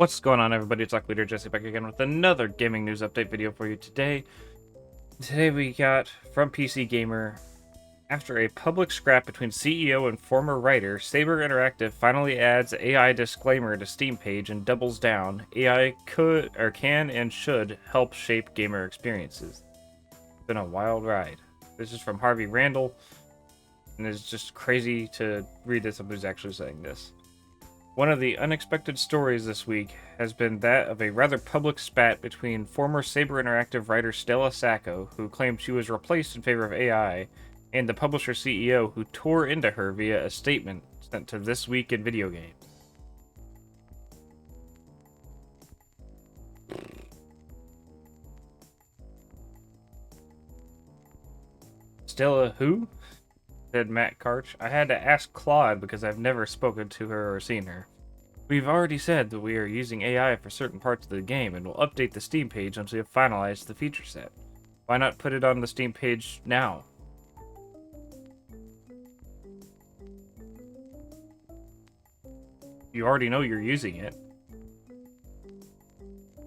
What's going on, everybody? It's AquaLeaderJesse back again with another gaming news update video for you today. Today we got from PC Gamer. After a public scrap between CEO and former writer, Saber Interactive finally adds AI disclaimer to Steam page and doubles down. AI can and should help shape gamer experiences. It's been a wild ride. This is from Harvey Randall, and it's just crazy to read that somebody's actually saying this. One of the unexpected stories this week has been that of a rather public spat between former Saber Interactive writer Stella Sacco, who claimed she was replaced in favor of AI, and the publisher CEO, who tore into her via a statement sent to This Week in Video Games. Stella who? Said Matt Karch. I had to ask Claude because I've never spoken to her or seen her. We've already said that we are using AI for certain parts of the game and will update the Steam page once we have finalized the feature set. Why not put it on the Steam page now? You already know you're using it.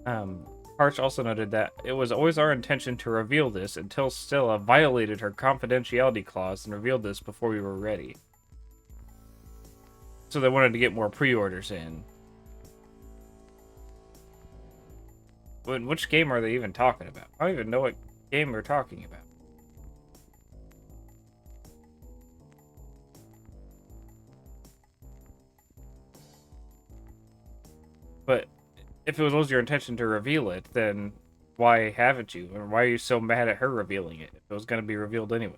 Karch also noted that it was always our intention to reveal this until Stella violated her confidentiality clause and revealed this before we were ready. So they wanted to get more pre-orders in. Which game are they even talking about? I don't even know what game they're talking about. But if it was your intention to reveal it, then why haven't you? Or why are you so mad at her revealing it if it was going to be revealed anyway?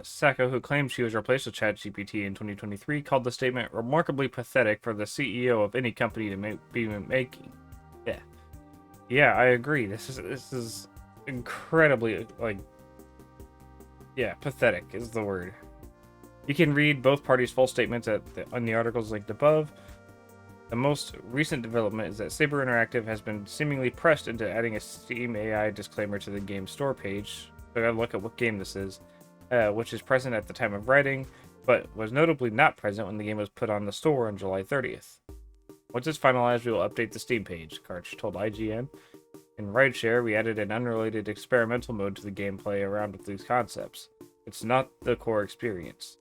Sacco, who claimed she was replaced with ChatGPT in 2023, called the statement remarkably pathetic for the CEO of any company to be making. Yeah, I agree. This is incredibly, pathetic is the word. You can read both parties' full statements on the articles linked above. The most recent development is that Saber Interactive has been seemingly pressed into adding a Steam AI disclaimer to the game store page. So I gotta look at what game this is, which is present at the time of writing, but was notably not present when the game was put on the store on July 30th. Once it's finalized, we will update the Steam page, Karch told IGN. In Rideshare, we added an unrelated experimental mode to the gameplay around with these concepts. It's not the core experience.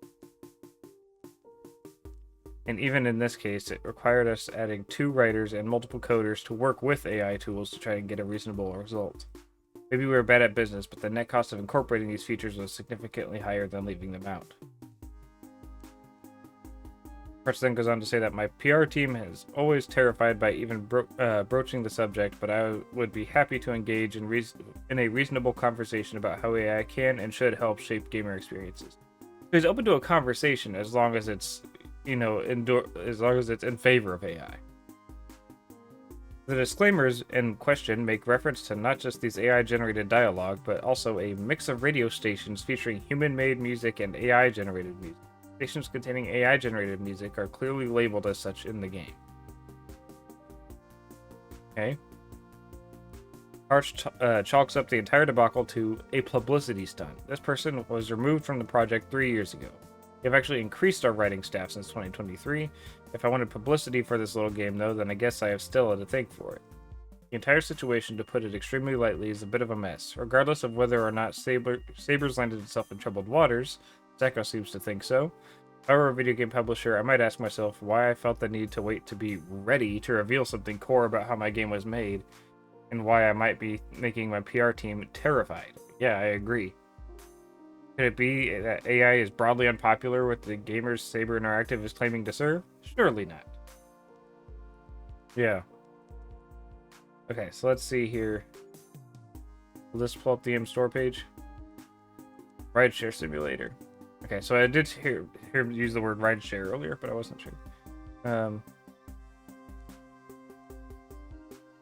And even in this case, it required us adding 2 writers and multiple coders to work with AI tools to try and get a reasonable result. Maybe we were bad at business, but the net cost of incorporating these features was significantly higher than leaving them out. Karch then goes on to say that my PR team is always terrified by even broaching the subject, but I would be happy to engage in a reasonable conversation about how AI can and should help shape gamer experiences. So he's open to a conversation as long as it's, as long as it's in favor of AI. The disclaimers in question make reference to not just these AI-generated dialogue, but also a mix of radio stations featuring human-made music and AI-generated music. Stations containing AI-generated music are clearly labeled as such in the game. Okay. Karch chalks up the entire debacle to a publicity stunt. This person was removed from the project 3 years ago. They've actually increased our writing staff since 2023. If I wanted publicity for this little game, though, then I guess I have Stella to thank for it. The entire situation, to put it extremely lightly, is a bit of a mess. Regardless of whether or not Saber's landed itself in troubled waters, Sacco seems to think so. If I were a video game publisher, I might ask myself why I felt the need to wait to be ready to reveal something core about how my game was made, and why I might be making my PR team terrified. Yeah, I agree. Could it be that AI is broadly unpopular with the gamers Saber Interactive is claiming to serve? Surely not. Yeah. Okay, so let's see here. Let's pull up the game store page. Rideshare simulator. Okay, so I did hear use the word rideshare earlier, but I wasn't sure.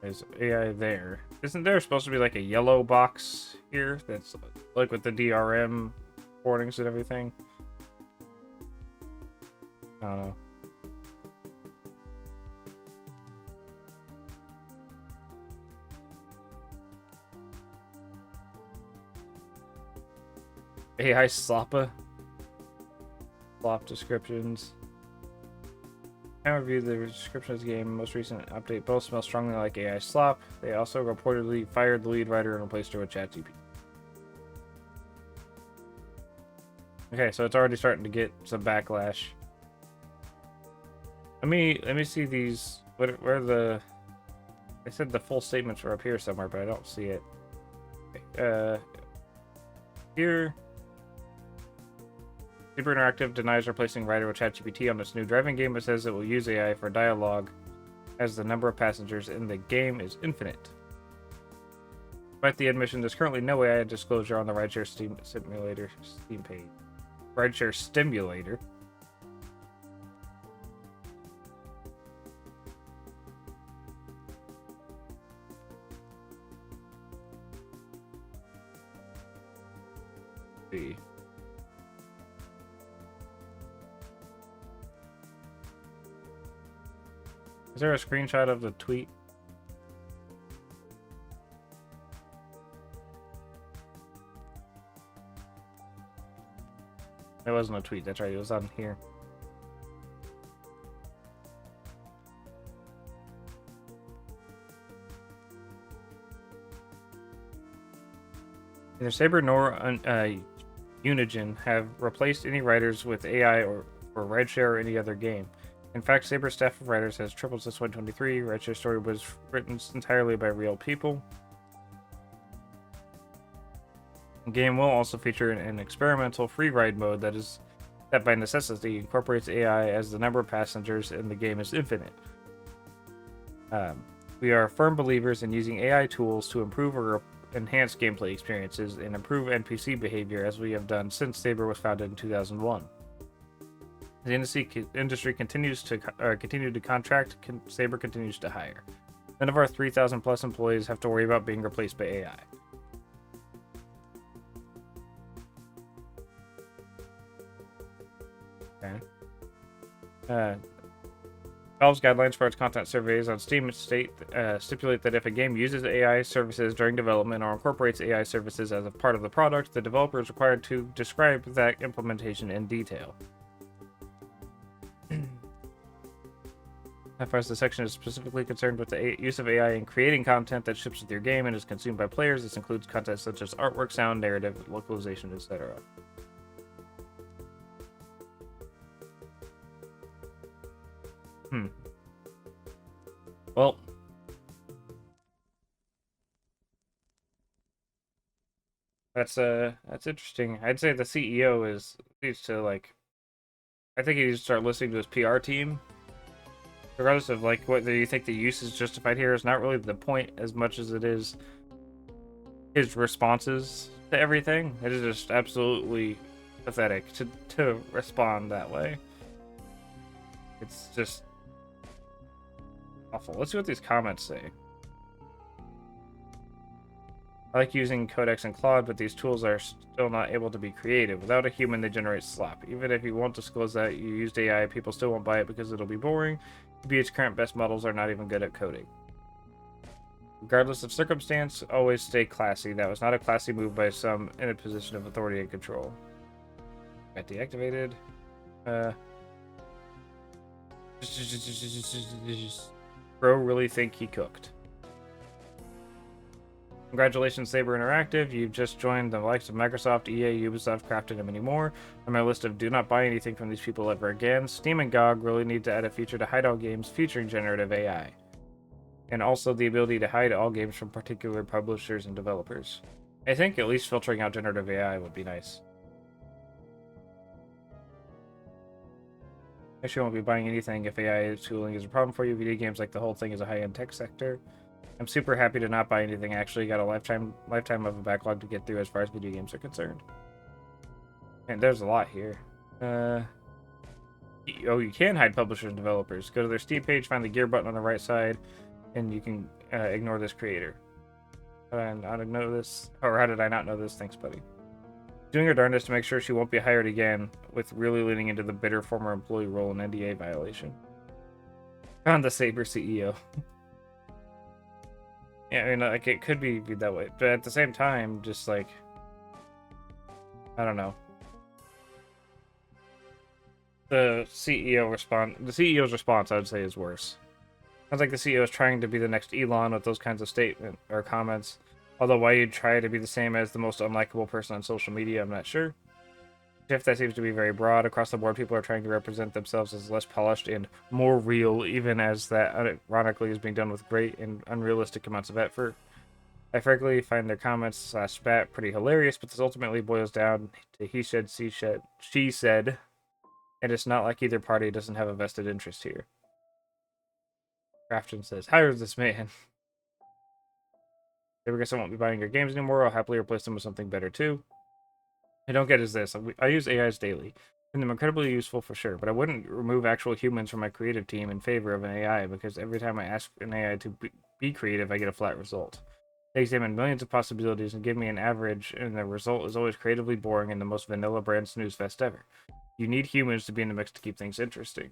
There's AI there. Isn't there supposed to be like a yellow box here that's like with the DRM warnings and everything? I don't know. AI slop descriptions. Time review the description of the game, most recent update, both smell strongly like AI slop. They also reportedly fired the lead writer and replaced her with ChatGPT. Okay, so it's already starting to get some backlash. Let me see these. Where the? I said the full statements were up here somewhere, but I don't see it. Okay, here. Saber Interactive denies replacing writer with ChatGPT on its new driving game, but says it will use AI for dialogue, as the number of passengers in the game is infinite. Despite the admission, there's currently no AI disclosure on the rideshare simulator Steam page. Rideshare stimulator. Let's see. Is there a screenshot of the tweet? It wasn't a tweet, that's right, it was on here. Neither Saber nor Unigen have replaced any writers with AI or for rideshare or any other game. In fact, Saber's staff of writers has tripled since 2023. Rideshare story was written entirely by real people. The game will also feature an experimental free ride mode that by necessity incorporates AI, as the number of passengers in the game is infinite. We are firm believers in using AI tools to improve or enhance gameplay experiences and improve NPC behavior, as we have done since Saber was founded in 2001. The industry continues to contract. Saber continues to hire. None of our 3,000 plus employees have to worry about being replaced by AI. Okay. Valve's guidelines for its content surveys on Steam stipulate that if a game uses AI services during development or incorporates AI services as a part of the product, the developer is required to describe that implementation in detail. As far as the section is specifically concerned with the use of AI in creating content that ships with your game and is consumed by players, this includes content such as artwork, sound, narrative, localization, etc. Well, that's interesting. I'd say the CEO needs to I think he needs to start listening to his PR team. Regardless of whether you think the use is justified here, is not really the point as much as it is his responses to everything. It is just absolutely pathetic to respond that way. It's just awful. Let's see what these comments say. I like using Codex and Claude, but these tools are still not able to be creative. Without a human, they generate slop. Even if you won't disclose that you used AI, people still won't buy it because it'll be boring. its current best models are not even good at coding. Regardless of circumstance, always stay classy. That was not a classy move by some in a position of authority and control. Got deactivated. Bro really think he cooked. Congratulations, Saber Interactive. You've just joined the likes of Microsoft, EA, Ubisoft, Crafted, and many more. On my list of do not buy anything from these people ever again, Steam and GOG really need to add a feature to hide all games featuring generative AI. And also the ability to hide all games from particular publishers and developers. I think at least filtering out generative AI would be nice. Actually, I won't be buying anything if AI tooling is a problem for you. Video games like the whole thing is a high-end tech sector. I'm super happy to not buy anything. I actually got a lifetime of a backlog to get through as far as video games are concerned. And there's a lot here. Oh, you can hide publishers and developers. Go to their Steam page, find the gear button on the right side, and you can ignore this creator. And I didn't know this, or how did I not know this? Thanks, buddy. Doing her darndest to make sure she won't be hired again, with really leaning into the bitter former employee role in NDA violation. Found the Saber CEO. Yeah, I mean, it could be viewed that way, but at the same time, just I don't know. The CEO's response, I would say, is worse. Sounds like the CEO is trying to be the next Elon with those kinds of statement or comments. Although why you'd try to be the same as the most unlikable person on social media, I'm not sure. Shift that seems to be very broad. Across the board, people are trying to represent themselves as less polished and more real, even as that ironically is being done with great and unrealistic amounts of effort. I frankly find their comments slash spat pretty hilarious, but this ultimately boils down to he said, she said, and it's not like either party doesn't have a vested interest here. Crafton says, hire this man. I guess I won't be buying your games anymore. I'll happily replace them with something better too. I don't get is this. I use AIs daily. I find them incredibly useful for sure, but I wouldn't remove actual humans from my creative team in favor of an AI because every time I ask an AI to be creative, I get a flat result. They examine millions of possibilities and give me an average, and the result is always creatively boring and the most vanilla brand snooze fest ever. You need humans to be in the mix to keep things interesting.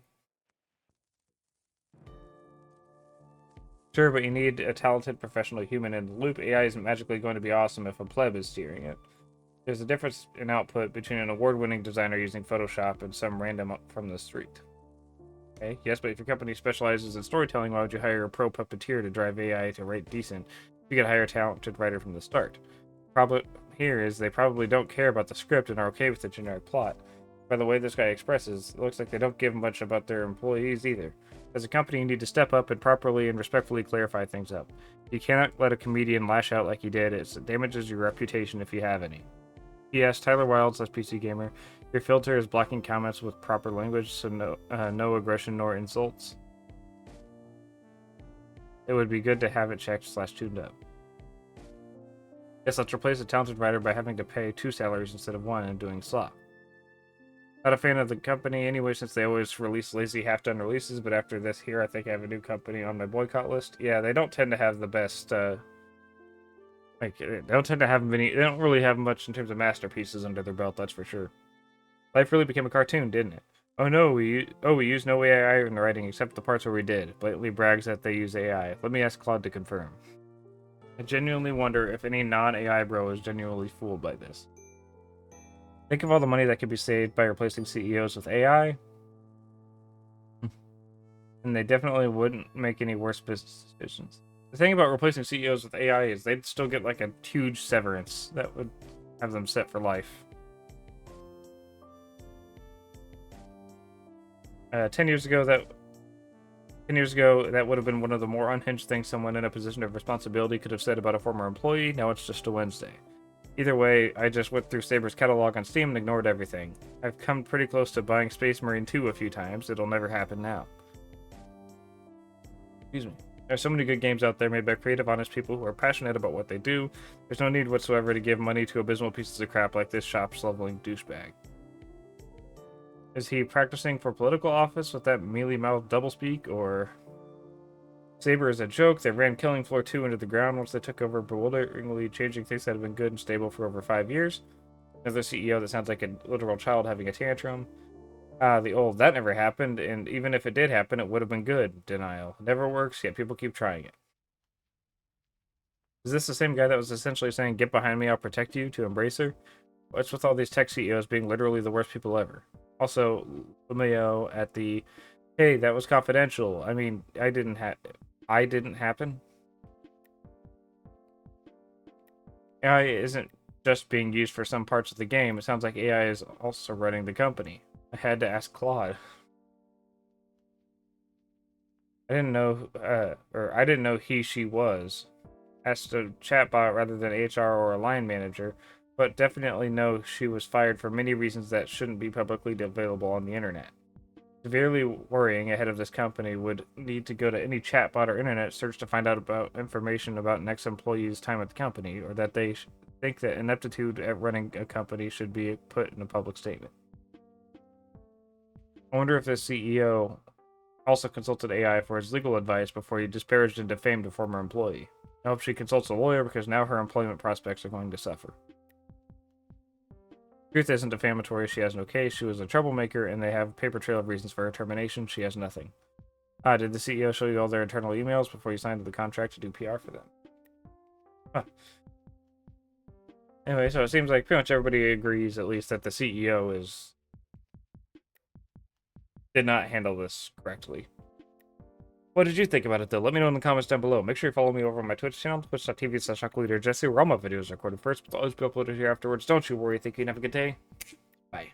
Sure, but you need a talented professional human in the loop. AI isn't magically going to be awesome if a pleb is steering it. There's a difference in output between an award-winning designer using Photoshop and some random up from the street. Okay, yes, but if your company specializes in storytelling, why would you hire a pro puppeteer to drive AI to write decent? You could hire a talented writer from the start. Problem here is they probably don't care about the script and are okay with the generic plot. By the way this guy expresses, it looks like they don't give much about their employees either. As a company, you need to step up and properly and respectfully clarify things up. You cannot let a comedian lash out like he did. It damages your reputation if you have any. P.S. Tyler Wilds, PC Gamer. Your filter is blocking comments with proper language, so no aggression nor insults. It would be good to have it checked / tuned up. Yes, let's replace a talented writer by having to pay 2 salaries instead of 1 and doing slop. Not a fan of the company anyway, since they always release lazy half-done releases, but after this here, I think I have a new company on my boycott list. Yeah, they don't tend to have the best, they don't tend to have many, they don't really have much in terms of masterpieces under their belt, that's for sure. Life really became a cartoon, didn't it? Oh no, we use no AI in the writing except the parts where we did. Blatantly brags that they use AI. Let me ask Claude to confirm. I genuinely wonder if any non-AI bro is genuinely fooled by this. Think of all the money that could be saved by replacing CEOs with AI. And they definitely wouldn't make any worse business decisions. The thing about replacing CEOs with AI is they'd still get like a huge severance that would have them set for life. 10 years ago, that would have been one of the more unhinged things someone in a position of responsibility could have said about a former employee. Now it's just a Wednesday. Either way, I just went through Saber's catalog on Steam and ignored everything. I've come pretty close to buying Space Marine 2 a few times. It'll never happen now. Excuse me. There's so many good games out there made by creative, honest people who are passionate about what they do. There's no need whatsoever to give money to abysmal pieces of crap like this shop-leveling douchebag. Is he practicing for political office with that mealy-mouthed doublespeak, or... Saber is a joke. They ran Killing Floor 2 into the ground once they took over, bewilderingly changing things that have been good and stable for over 5 years. Another CEO that sounds like a literal child having a tantrum. The old, that never happened, and even if it did happen, it would have been good. Denial. Never works, yet people keep trying it. Is this the same guy that was essentially saying, get behind me, I'll protect you, to embrace her? What's with all these tech CEOs being literally the worst people ever? Also, Lumio at the, hey, that was confidential. I mean, I didn't happen. AI isn't just being used for some parts of the game. It sounds like AI is also running the company. I had to ask Claude. I didn't know she was. Asked a chatbot rather than HR or a line manager, but definitely know she was fired for many reasons that shouldn't be publicly available on the internet. Severely worrying ahead of this company would need to go to any chatbot or internet search to find out about information about next employee's time at the company, or that they think that ineptitude at running a company should be put in a public statement. I wonder if this CEO also consulted AI for his legal advice before he disparaged and defamed a former employee. I hope she consults a lawyer because now her employment prospects are going to suffer. Truth isn't defamatory. She has no case. She was a troublemaker, and they have a paper trail of reasons for her termination. She has nothing. Did the CEO show you all their internal emails before you signed the contract to do PR for them? Huh. Anyway, so it seems like pretty much everybody agrees, at least, that the CEO is did not handle this correctly. What did you think about it, though? Let me know in the comments down below. Make sure you follow me over on my Twitch channel, twitch.tv/AquaLeaderJesse, where all my videos are recorded first, but always be uploaded here afterwards. Don't you worry. Thank you and have a good day. Bye.